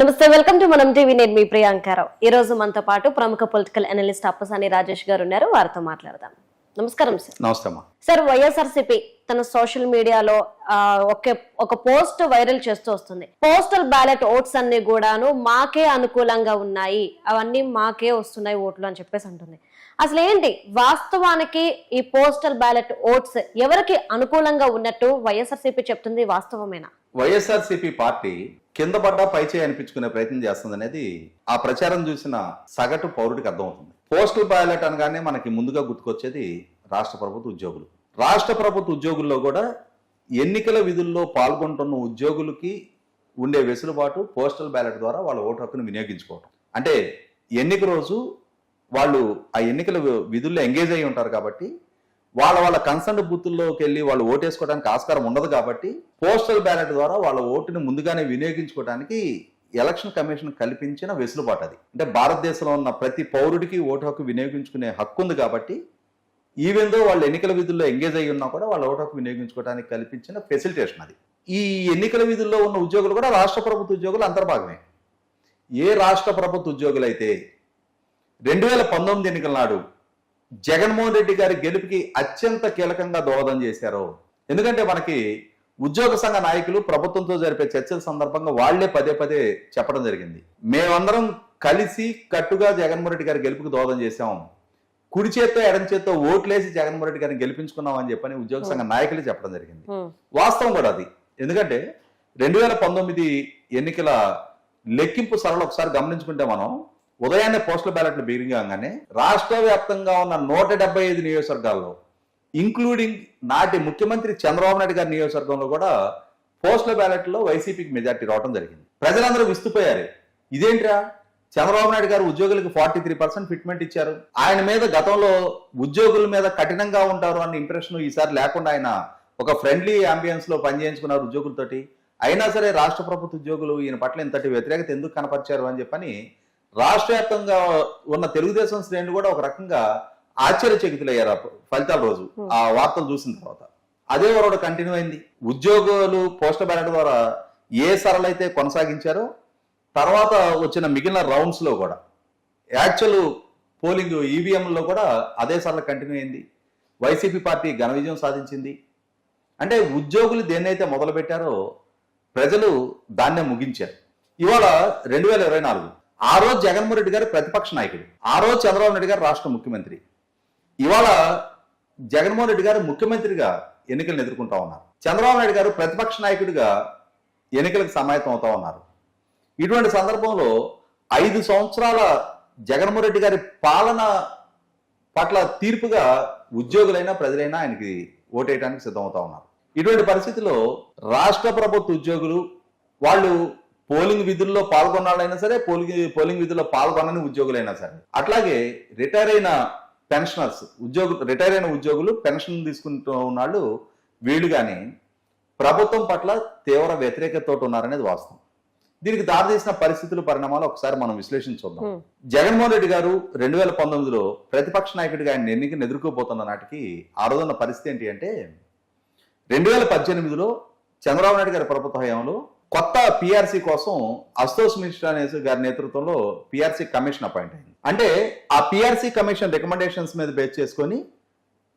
నమస్తే, welcome to మనం TV. నేను మీ ప్రియాంకారావు. ఈ రోజు మనతో పాటు ప్రముఖ పొలిటికల్ అనలిస్ట్ అప్పసాని రాజేష్ గారు ఉన్నారు. వారితో మాట్లాడదాం. నమస్కారం సార్. నమస్తే అమ్మా. సార్, వైఎస్ఆర్సీపీ తన సోషల్ మీడియాలో ఒక పోస్ట్ వైరల్ చేస్తూ వస్తుంది. పోస్టల్ బ్యాలెట్ ఓట్స్ అన్ని కూడాను మాకే అనుకూలంగా ఉన్నాయి, అవన్నీ మాకే వస్తున్నాయి ఓట్లు అని చెప్పేసి అంటుంది. అసలు ఏంటి వాస్తవానికి ఈ పోస్టల్ బ్యాలెట్ ఓట్స్ ఎవరికి అనుకూలంగా ఉన్నట్టు వైఎస్ఆర్సీపీ చెప్తుంది? వాస్తవమేనా? వైఎస్ఆర్సీపీ పార్టీ కింద పడ్డా పైచే అనిపించుకునే ప్రయత్నం చేస్తుంది అనేది ఆ ప్రచారం చూసిన సగటు పౌరుడికి అర్థమవుతుంది. పోస్టల్ బ్యాలెట్ అనగానే మనకి ముందుగా గుర్తుకొచ్చేది రాష్ట్ర ప్రభుత్వ ఉద్యోగులు. రాష్ట్ర ప్రభుత్వ ఉద్యోగుల్లో కూడా ఎన్నికల విధుల్లో పాల్గొంటున్న ఉద్యోగులకి ఉండే వెసులుబాటు పోస్టల్ బ్యాలెట్ ద్వారా వాళ్ళ ఓటు హక్కును వినియోగించుకోవటం. అంటే ఎన్నిక రోజు వాళ్ళు ఆ ఎన్నికల విధుల్లో ఎంగేజ్ అయి ఉంటారు కాబట్టి వాళ్ళ కన్సర్న్ బూతుల్లోకి వెళ్ళి వాళ్ళు ఓటేసుకోవడానికి ఆస్కారం ఉండదు కాబట్టి పోస్టల్ బ్యాలెట్ ద్వారా వాళ్ళ ఓటుని ముందుగానే వినియోగించుకోవడానికి ఎలక్షన్ కమిషన్ కల్పించిన వెసులుబాటు అది. అంటే భారతదేశంలో ఉన్న ప్రతి పౌరుడికి ఓటు హక్కు వినియోగించుకునే హక్కు ఉంది కాబట్టి ఈవెన్ దో వాళ్ళు ఎన్నికల విధుల్లో ఎంగేజ్ అయి ఉన్నా కూడా వాళ్ళ ఓటు హక్కు వినియోగించుకోవడానికి కల్పించిన ఫెసిలిటేషన్ అది. ఈ ఎన్నికల విధుల్లో ఉన్న ఉద్యోగులు కూడా రాష్ట్ర ప్రభుత్వ ఉద్యోగులు అంతర్భాగమే. ఏ రాష్ట్ర ప్రభుత్వ ఉద్యోగులైతే 2019 ఎన్నికల నాడు జగన్మోహన్ రెడ్డి గారి గెలుపుకి అత్యంత కీలకంగా దోహదం చేశారో, ఎందుకంటే మనకి ఉద్యోగ సంఘ నాయకులు ప్రభుత్వంతో జరిపే చర్చల సందర్భంగా వాళ్లే పదే పదే చెప్పడం జరిగింది. మేమందరం కలిసి కట్టుగా జగన్మోహన్ రెడ్డి గారి గెలుపుకి దోహదం చేశాం, కుడి చేత్తో ఎడం చేత్తో ఓట్లేసి జగన్మోహన్ రెడ్డి గారిని గెలిపించుకున్నాం అని చెప్పని ఉద్యోగ సంఘ నాయకులు చెప్పడం జరిగింది. వాస్తవం కూడా అది. ఎందుకంటే 2019 ఎన్నికల లెక్కింపు సరళ ఒకసారి గమనించుకుంటే మనం ఉదయాన్నే పోస్టల్ బ్యాలెట్లు బిగినగానే రాష్ట్ర వ్యాప్తంగా ఉన్న 175 నియోజకవర్గాల్లో ఇంక్లూడింగ్ నాటి ముఖ్యమంత్రి చంద్రబాబు నాయుడు గారి నియోజకవర్గంలో కూడా పోస్టల్ బ్యాలెట్లో వైసీపీకి మెజార్టీ రావడం జరిగింది. ప్రజలందరూ విస్తుపోయారు. ఇదేంట్రా, చంద్రబాబు నాయుడు గారు ఉద్యోగులకు 43% ఫిట్మెంట్ ఇచ్చారు, ఆయన మీద గతంలో ఉద్యోగుల మీద కఠినంగా ఉంటారు అన్న ఇంప్రెషన్ ఈసారి లేకుండా ఆయన ఒక ఫ్రెండ్లీ అంబియన్స్ లో పనిచేయించుకున్నారు ఉద్యోగులతోటి. అయినా సరే రాష్ట్ర ప్రభుత్వ ఉద్యోగులు ఈయన పట్ల ఇంతటి వ్యతిరేకత ఎందుకు కనపరిచారు అని చెప్పని రాష్ట్ర వ్యాప్తంగా ఉన్న తెలుగుదేశం శ్రేణులు కూడా ఒక రకంగా ఆశ్చర్యచకితులయ్యారు ఫలితాల రోజు ఆ వార్తలు చూసిన తర్వాత. అదే వరవడ కంటిన్యూ అయింది. ఉద్యోగులు పోస్టల్ బ్యాలెట్ ద్వారా ఏ సరళైతే కొనసాగించారో తర్వాత వచ్చిన మిగిలిన రౌండ్స్ లో కూడా యాక్చువల్ పోలింగ్ ఈవీఎంలో కూడా అదే సరళ కంటిన్యూ అయింది. వైసీపీ పార్టీ ఘన విజయం సాధించింది. అంటే ఉద్యోగులు దేన్నైతే మొదలు పెట్టారో ప్రజలు దాన్నే ముగించారు. ఇవాళ 2024 ఆ రోజు జగన్మోహన్ రెడ్డి గారు ప్రతిపక్ష నాయకుడు, ఆ రోజు చంద్రబాబు నాయుడు గారు రాష్ట్ర ముఖ్యమంత్రి. ఇవాళ జగన్మోహన్ రెడ్డి గారు ముఖ్యమంత్రిగా ఎన్నికలను ఎదుర్కొంటా ఉన్నారు, చంద్రబాబు నాయుడు గారు ప్రతిపక్ష నాయకుడిగా ఎన్నికలకు సమాయత్తం అవుతా ఉన్నారు. ఇటువంటి సందర్భంలో 5 సంవత్సరాల జగన్మోహన్ రెడ్డి గారి పాలన పట్ల తీర్పుగా ఉద్యోగులైనా ప్రజలైనా ఆయనకి ఓటేయడానికి సిద్ధమవుతా ఉన్నారు. ఇటువంటి పరిస్థితిలో రాష్ట్ర ప్రభుత్వ ఉద్యోగులు వాళ్ళు పోలింగ్ విధుల్లో పాల్గొన్నాళ్ళైనా సరే, పోలింగ్ విధుల్లో పాల్గొనని ఉద్యోగులైనా సరే, అట్లాగే రిటైర్ అయిన పెన్షనర్స్ రిటైర్ అయిన ఉద్యోగులు పెన్షన్ తీసుకుంటూ ఉన్నాళ్ళు వీళ్ళు కానీ ప్రభుత్వం పట్ల తీవ్ర వ్యతిరేకతతో ఉన్నారనేది వాస్తవం. దీనికి దారితీసిన పరిస్థితుల పరిణామాలు ఒకసారి మనం విశ్లేషించుకుందాం. జగన్మోహన్ రెడ్డి గారు 2019లో ప్రతిపక్ష నాయకుడిగా ఆయన ఎన్నికను ఎదుర్కోబోతున్న నాటికి ఆ రోజున్న పరిస్థితి ఏంటి అంటే 2018లో చంద్రబాబు నాయుడు గారి ప్రభుత్వ హయాంలో కొత్త పిఆర్సీ కోసం అశుతోష్ మిశ్రా గారి నేతృత్వంలో పిఆర్సీ కమిషన్ అపాయింట్ అయింది. అంటే ఆ పిఆర్సీ కమిషన్ రికమెండేషన్స్ మీద బేస్ చేసుకొని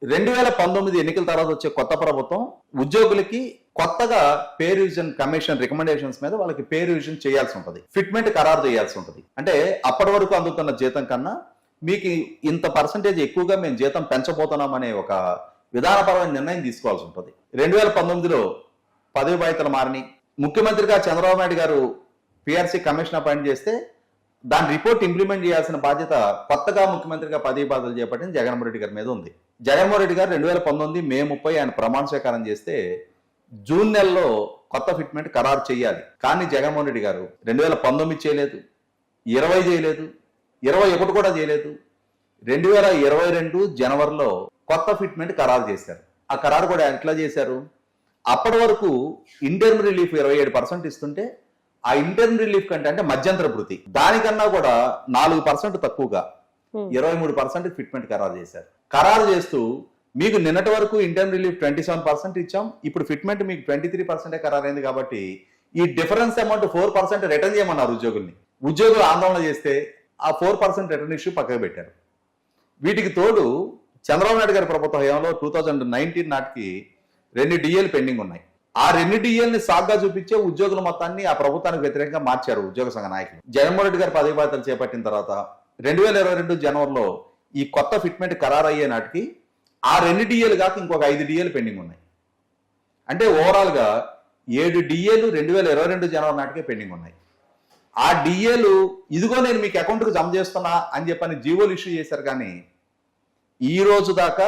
2019 ఎన్నికల తర్వాత వచ్చే కొత్త ప్రభుత్వం ఉద్యోగులకి కొత్తగా పే రివిజన్ కమిషన్ రికమెండేషన్స్ మీద వాళ్ళకి పే రివిజన్ చేయాల్సి ఉంటుంది, ఫిట్మెంట్ ఖరారు చేయాల్సి ఉంటుంది. అంటే అప్పటి వరకు అందుతున్న జీతం కన్నా మీకు ఇంత పర్సంటేజ్ ఎక్కువగా మేము జీతం పెంచబోతున్నాం అనే ఒక విధానపరమైన నిర్ణయం తీసుకోవాల్సి ఉంటుంది. 2019లో పదవి బాధ్యతలు మారిని ముఖ్యమంత్రిగా చంద్రబాబు నాయుడు గారు పిఆర్సీ కమిషన్ అపాయింట్ చేస్తే దాని రిపోర్ట్ ఇంప్లిమెంట్ చేయాల్సిన బాధ్యత కొత్తగా ముఖ్యమంత్రిగా పదవి బాధ్యతలు చేపట్టిన జగన్మోహన్ రెడ్డి గారి మీద ఉంది. జగన్మోహన్ రెడ్డి గారు 2019 మే 30 ఆయన ప్రమాణ స్వీకారం చేస్తే జూన్ నెలలో కొత్త ఫిట్మెంట్ ఖరారు చేయాలి. కానీ జగన్మోహన్ రెడ్డి గారు 2019 చేయలేదు, 20 చేయలేదు, 21 కూడా చేయలేదు. 2022 జనవరిలో కొత్త ఫిట్మెంట్ ఖరారు చేశారు. ఆ ఖరారు కూడా ఎట్లా చేశారు? అప్పటి వరకు ఇంటర్మ్ రిలీఫ్ 27% ఇస్తుంటే ఆ ఇంటర్మ్ రిలీఫ్ కంటే అంటే మధ్యంతర భృతి దానికన్నా కూడా 4% తక్కువగా 23% ఫిట్మెంట్ ఖరారు చేశారు. ఖరారు చేస్తూ మీకు నిన్నటి వరకు ఇంటర్మ్ రిలీఫ్ 27% ఇచ్చాం, ఇప్పుడు ఫిట్మెంట్ మీకు 23% ఖరారైంది కాబట్టి ఈ డిఫరెన్స్ అమౌంట్ 4% రిటర్న్ చేయమన్నారు ఉద్యోగుల్ని. ఉద్యోగులు ఆందోళన చేస్తే ఆ 4% రిటర్న్ ఇష్యూ పక్కకు పెట్టారు. వీటికి తోడు చంద్రబాబు నాయుడు గారి ప్రభుత్వ హయాంలో 2019 నాటికి 2 డిఏలు పెండింగ్ ఉన్నాయి. ఆ 2 డిఏల్ని సాగ్గా చూపించే ఉద్యోగుల మొత్తాన్ని ఆ ప్రభుత్వానికి వ్యతిరేకంగా మార్చారు ఉద్యోగ సంఘ నాయకులు. జగన్మోహన్ రెడ్డి గారి పదవి బాధ్యతలు చేపట్టిన తర్వాత 2022 జనవరిలో ఈ కొత్త ఫిట్మెంట్ ఖరారయ్యే నాటికి ఆ 2 డిఏలు కాక ఇంకొక 5 డిఏలు పెండింగ్ ఉన్నాయి. అంటే ఓవరాల్ గా 7 డిఏలు 2022 జనవరి నాటికే పెండింగ్ ఉన్నాయి. ఆ డిఏలు ఇదిగో నేను మీకు అకౌంట్కి జమ చేస్తున్నా అని చెప్పని జీవోలు ఇష్యూ చేశారు, కానీ ఈ రోజు దాకా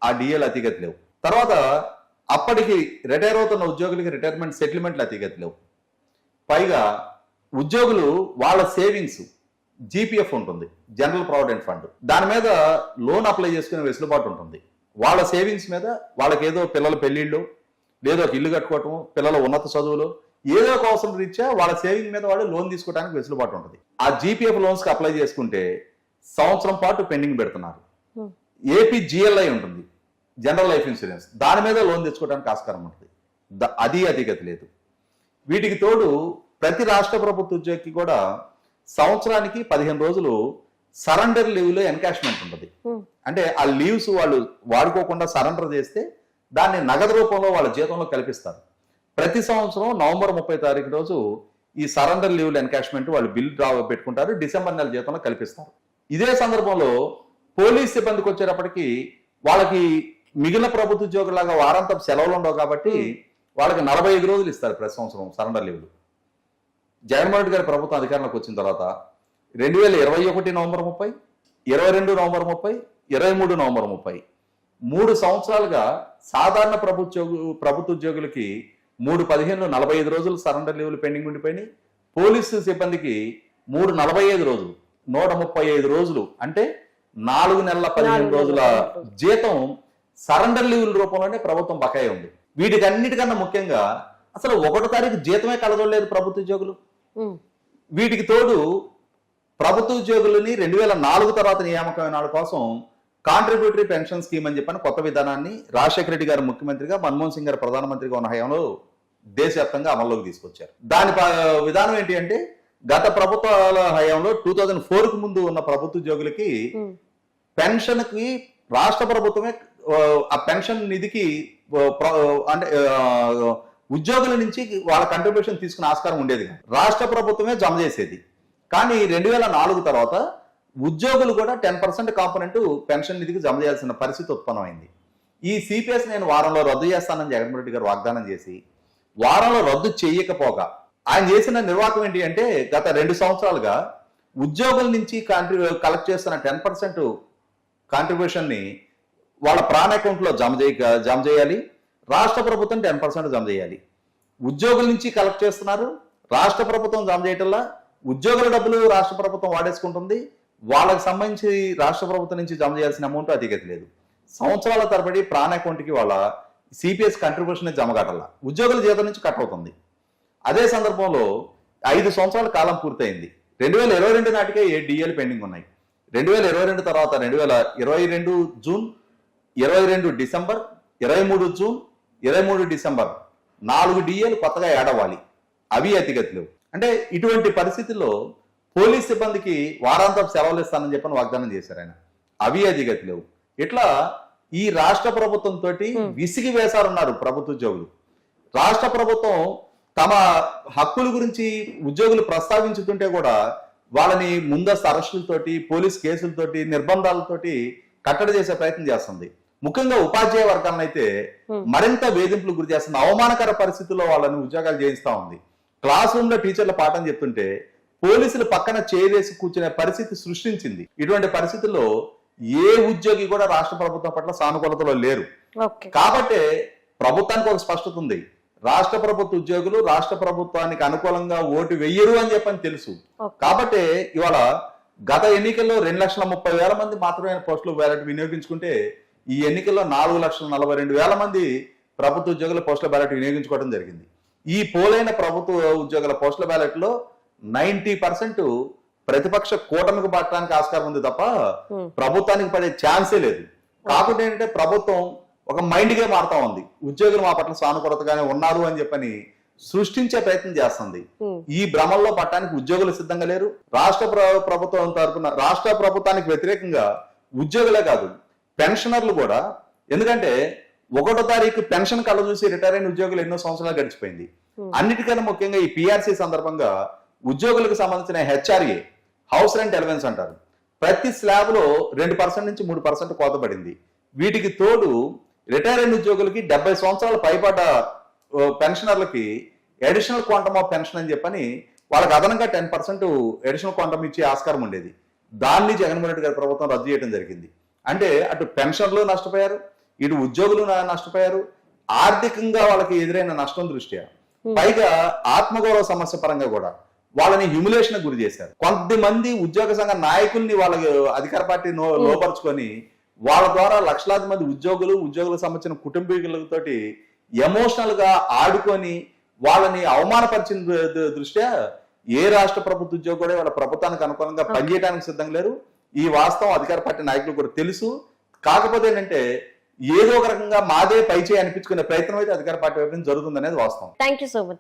ఆ డిఏలు అతిగతి లేవు. తర్వాత అప్పటికి రిటైర్ అవుతున్న ఉద్యోగులకి రిటైర్మెంట్ సెటిల్మెంట్లు అతిగతి లేవు. పైగా ఉద్యోగులు వాళ్ళ సేవింగ్స్ జీపీఎఫ్ ఉంటుంది, జనరల్ ప్రావిడెంట్ ఫండ్, దాని మీద లోన్ అప్లై చేసుకునే వెసులుబాటు ఉంటుంది. వాళ్ళ సేవింగ్స్ మీద వాళ్ళకి ఏదో పిల్లల పెళ్లిళ్ళు, లేదో ఒక ఇల్లు కట్టుకోవటం, పిల్లల ఉన్నత చదువులు, ఏదో ఒక అవసరం రీత్యా వాళ్ళ సేవింగ్ మీద వాళ్ళు లోన్ తీసుకోవడానికి వెసులుబాటు ఉంటుంది. ఆ జీపీఎఫ్ లోన్స్ కి అప్లై చేసుకుంటే సంవత్సరం పాటు పెండింగ్ పెడుతున్నారు. ఏపీ జిఎల్ఐ ఉంటుంది, జనరల్ లైఫ్ ఇన్సూరెన్స్, దాని మీద లోన్ తెచ్చుకోవడానికి ఆస్కారం ఉంటుంది. అది అధిగతి లేదు. వీటికి తోడు ప్రతి రాష్ట్ర ప్రభుత్వ ఉద్యోగికి కూడా సంవత్సరానికి 15 రోజులు సరెండర్ లీవ్ లో ఎన్కాష్మెంట్ ఉంటుంది. అంటే ఆ లీవ్స్ వాళ్ళు వాడుకోకుండా సరెండర్ చేస్తే దాన్ని నగదు రూపంలో వాళ్ళ జీతంలో కల్పిస్తారు. ప్రతి సంవత్సరం నవంబర్ 30 తారీఖు రోజు ఈ సరెండర్ లీవ్ ఎన్కాష్మెంట్ వాళ్ళు బిల్ డ్రా పెట్టుకుంటారు, డిసెంబర్ నెల జీతంలో కల్పిస్తారు. ఇదే సందర్భంలో పోలీస్ సిబ్బందికి వచ్చేటప్పటికి వాళ్ళకి మిగిలిన ప్రభుత్వ ఉద్యోగులాగా వారాంతం సెలవులు ఉండవు కాబట్టి వాళ్ళకి 45 రోజులు ఇస్తారు ప్రతి సంవత్సరం సరెండర్ లీవ్లు. జగన్మోహన్ రెడ్డి గారి ప్రభుత్వం అధికారంలోకి వచ్చిన తర్వాత 2021 నవంబర్ 30, 22 నవంబర్ 30, 23 నవంబర్ 30, 3 సంవత్సరాలుగా సాధారణ ప్రభుత్వ ఉద్యోగులకి 3/15 45 రోజులు సరెండర్ లీవ్లు పెండింగ్ ఉండిపోయినాయి. పోలీసు సిబ్బందికి 345 రోజులు 135 రోజులు, అంటే 4 నెలల 15 రోజుల జీతం సరెండర్ లీవ్ల రూపంలోనే ప్రభుత్వం బకాయి ఉంది. వీటికి అన్నిటికన్నా ముఖ్యంగా అసలు 1వ తారీఖు జీతమే కలదోలేదు ప్రభుత్వ ఉద్యోగులు. వీటికి తోడు ప్రభుత్వ ఉద్యోగులని 2004 తర్వాత నియామకమైన వాళ్ళ కోసం కాంట్రిబ్యూటరీ పెన్షన్ స్కీమ్ అని చెప్పని కొత్త విధానాన్ని రాజశేఖర రెడ్డి గారు ముఖ్యమంత్రిగా, మన్మోహన్ సింగ్ గారు ప్రధానమంత్రిగా ఉన్న హయాంలో దేశవ్యాప్తంగా అమల్లోకి తీసుకొచ్చారు. దాని విధానం ఏంటి అంటే, గత ప్రభుత్వాల హయాంలో 2004కు ముందు ఉన్న ప్రభుత్వ ఉద్యోగులకి పెన్షన్ కి రాష్ట్ర ప్రభుత్వమే ఆ పెన్షన్ నిధికి అంటే ఉద్యోగుల నుంచి వాళ్ళ కంట్రిబ్యూషన్ తీసుకునే ఆస్కారం ఉండేది, రాష్ట్ర ప్రభుత్వమే జమ చేసేది. కానీ 2004 తర్వాత ఉద్యోగులు కూడా 10% కాంపోనెంట్ పెన్షన్ నిధికి జమ చేయాల్సిన పరిస్థితి ఉత్పన్నమైంది. ఈ సిపిఎస్ నేను వారంలో రద్దు చేస్తానని జగన్మోహన్ రెడ్డి గారు వాగ్దానం చేసి వారంలో రద్దు చేయకపోగా ఆయన చేసిన నిర్వాహకం ఏంటి అంటే, గత 2 సంవత్సరాలుగా ఉద్యోగుల నుంచి కలెక్ట్ చేస్తున్న 10% కాంట్రిబ్యూషన్ ని వాళ్ళ ప్రాణ అకౌంట్ లో జమ చేయాలి, రాష్ట్ర ప్రభుత్వం 10% జమ చేయాలి. ఉద్యోగుల నుంచి కలెక్ట్ చేస్తున్నారు, రాష్ట్ర ప్రభుత్వం జమ చేయటంలా ఉద్యోగుల డబ్బులు రాష్ట్ర ప్రభుత్వం వాడేసుకుంటుంది, వాళ్ళకి సంబంధించి రాష్ట్ర ప్రభుత్వం నుంచి జమ చేయాల్సిన అమౌంట్ అధిగతి లేదు. సంవత్సరాల తరబడి ప్రాణ అకౌంట్కి వాళ్ళ సిపిఎస్ కంట్రిబ్యూషన్ జమ కట్టాల, ఉద్యోగుల జీతం నుంచి కట్ అవుతుంది. అదే సందర్భంలో 5 సంవత్సరాల కాలం పూర్తయింది. 2022 నాటికే 7 డిఏలు పెండింగ్ ఉన్నాయి. 2022 తర్వాత 2022 జూన్, 22 డిసెంబర్, 23 జూన్, 23 డిసెంబర్ 4 డిఏలు కొత్తగా యాడ్ అవ్వాలి, అవి అతిగతి లేవు. అంటే ఇటువంటి పరిస్థితుల్లో పోలీస్ సిబ్బందికి వారాంతం సెలవులు ఇస్తానని చెప్పని వాగ్దానం చేశారు ఆయన, అవి అధిగతి లేవు. ఇట్లా ఈ రాష్ట్ర ప్రభుత్వం తోటి విసిగి వేశారున్నారు ప్రభుత్వ ఉద్యోగులు. రాష్ట్ర ప్రభుత్వం తమ హక్కుల గురించి ఉద్యోగులు ప్రస్తావించుతుంటే కూడా వాళ్ళని ముందస్తు అరెస్టులతోటి, పోలీస్ కేసులతోటి, నిర్బంధాలతోటి కట్టడి చేసే ప్రయత్నం చేస్తుంది. ముఖ్యంగా ఉపాధ్యాయ వర్గాలను అయితే మరింత వేధింపులు గురి చేస్తుంది. అవమానకర పరిస్థితుల్లో వాళ్ళని ఉద్యోగాలు చేయిస్తా ఉంది. క్లాస్ రూమ్ లో టీచర్ల పాఠం చెప్తుంటే పోలీసులు పక్కన చేరేసి కూర్చునే పరిస్థితి సృష్టించింది. ఇటువంటి పరిస్థితుల్లో ఏ ఉద్యోగి కూడా రాష్ట్ర ప్రభుత్వం పట్ల సానుకూలతలో లేరు. కాబట్టి ప్రభుత్వానికి ఒక స్పష్టత ఉంది, రాష్ట్ర ప్రభుత్వ ఉద్యోగులు రాష్ట్ర ప్రభుత్వానికి అనుకూలంగా ఓటు వెయ్యరు అని చెప్పని తెలుసు. కాబట్టి ఇవాళ గత ఎన్నికల్లో 2,30,000 మంది మాత్రమే పోస్టులు బ్యాలెట్ వినియోగించుకుంటే ఈ ఎన్నికల్లో 4,42,000 మంది ప్రభుత్వ ఉద్యోగుల పోస్టుల బ్యాలెట్ వినియోగించుకోవడం జరిగింది. ఈ పోలైన ప్రభుత్వ ఉద్యోగుల పోస్టుల బ్యాలెట్ లో 90% ప్రతిపక్ష కూటమికి పట్టడానికి ఆస్కారం ఉంది తప్ప ప్రభుత్వానికి పడే ఛాన్సే లేదు. కాకుండా ఏంటంటే ప్రభుత్వం ఒక మైండ్ గా మారుతా ఉంది, ఉద్యోగులు మా పట్ల సానుకూలతగానే ఉన్నారు అని చెప్పని సృష్టించే ప్రయత్నం చేస్తుంది. ఉమ్, ఈ భ్రమంలో పట్టడానికి ఉద్యోగులు సిద్ధంగా లేరు. ప్రభుత్వం తరపున రాష్ట్ర ప్రభుత్వానికి వ్యతిరేకంగా ఉద్యోగులే కాదు, పెన్షనర్లు కూడా. ఎందుకంటే 1వ తారీఖు పెన్షన్ కళ్ళ చూసి రిటైర్ అయిన ఉద్యోగులు ఎన్నో సంవత్సరాలు గడిచిపోయింది. అన్నిటికన్నా ముఖ్యంగా ఈ పిఆర్సీ సందర్భంగా ఉద్యోగులకు సంబంధించిన హెచ్ఆర్ఏ, హౌస్ రెంట్ అలవెన్స్ అంటారు, ప్రతి స్లాబ్ లో 2% నుంచి 3% కోత పడింది. వీటికి తోడు రిటైర్ అయిన ఉద్యోగులకి 70 సంవత్సరాల పైబడ్డ పెన్షనర్లకి అడిషనల్ క్వాంటమ్ ఆఫ్ పెన్షన్ అని చెప్పని వాళ్ళకి అదనంగా 10% అడిషనల్ క్వాంటమ్ ఇచ్చే ఆస్కారం ఉండేది. దాన్ని జగన్మోహన్ రెడ్డి గారి ప్రభుత్వం రద్దు చేయడం జరిగింది. అంటే అటు పెన్షన్లు నష్టపోయారు, ఇటు ఉద్యోగులు నష్టపోయారు. ఆర్థికంగా వాళ్ళకి ఎదురైన నష్టం దృష్ట్యా పైగా ఆత్మగౌరవ సమస్య పరంగా కూడా వాళ్ళని హ్యూమిలేషన్ గురి చేశారు. కొంతమంది ఉద్యోగ సంఘ నాయకుల్ని వాళ్ళ అధికార పార్టీ లోపరుచుకొని వాళ్ళ ద్వారా లక్షలాది మంది ఉద్యోగులకు సంబంధించిన కుటుంబీకులతోటి ఎమోషనల్ గా ఆడుకొని వాళ్ళని అవమానపరిచిన దృష్ట్యా ఏ రాష్ట్ర ప్రభుత్వ ఉద్యోగి కూడా వాళ్ళ ప్రభుత్వానికి అనుకూలంగా పనిచేయడానికి సిద్ధంగా లేరు. ఈ వాస్తవం అధికార పార్టీ నాయకులు కూడా తెలుసు. కాకపోతే ఏంటంటే ఏదో ఒక రకంగా మాదే పైచేయి అనిపించుకునే ప్రయత్నం అయితే అధికార పార్టీ వైపు నుంచి జరుగుతుంది అనేది వాస్తవం. Thank you so much.